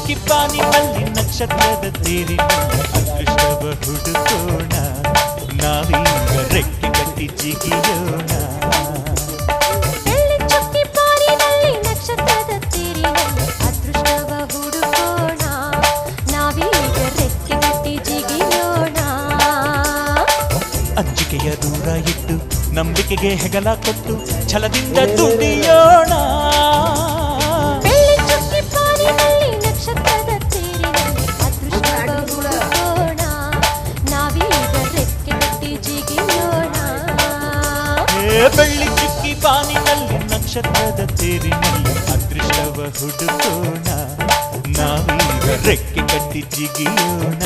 ಚುಕ್ಕಿ ಪಾನಿನಲ್ಲಿ ನಕ್ಷತ್ರದ ತೇರಿನಲ್ಲಿ ಅದೃಷ್ಟವ ಹುಡುಕೋಣ ನಾವೀಗ ರೆಕ್ಕೆ ಕಟ್ಟಿ ಜಿಗಿಯೋಣ ಬೆಳ್ಳಿ ಚುಕ್ಕಿ ಪಾನಿನಲ್ಲಿ ನಕ್ಷತ್ರದ ತೇರಿನಲ್ಲಿ ಅದೃಷ್ಟವ ಹುಡುಕೋಣ ನಾವೀಗ ರೆಕ್ಕೆ ಕಟ್ಟಿ ಜಿಗಿಯೋಣ ಅಂಜಿಕೆಯ ದೂರ ಇಟ್ಟು ನಂಬಿಕೆಗೆ ಹೆಗಲ ಕೊಟ್ಟು ಛಲದಿಂದ ದುಡಿಯೋಣ ಬೆಳ್ಳಿ ಚುಕ್ಕಿ ಪಾನಿನಲ್ಲಿ ನಕ್ಷತ್ರದ ತೇರಿನಲ್ಲಿ ಅದೃಷ್ಟವ ಹುಡುಕೋಣ ನಾವೀಗ ರೆಕ್ಕೆ ಕಟ್ಟಿ ಜಿಗಿಯೋಣ ಬೆಳ್ಳಿ ಚುಕ್ಕಿ ಪಾನಿನಲ್ಲಿ ನಕ್ಷತ್ರದ ತೇರಿನಲ್ಲಿ ಅದೃಷ್ಟವ ಹುಡುಕೋಣ ನಾವೀಗ ರೆಕ್ಕೆ ಕಟ್ಟಿ ಜಿಗಿಯೋಣ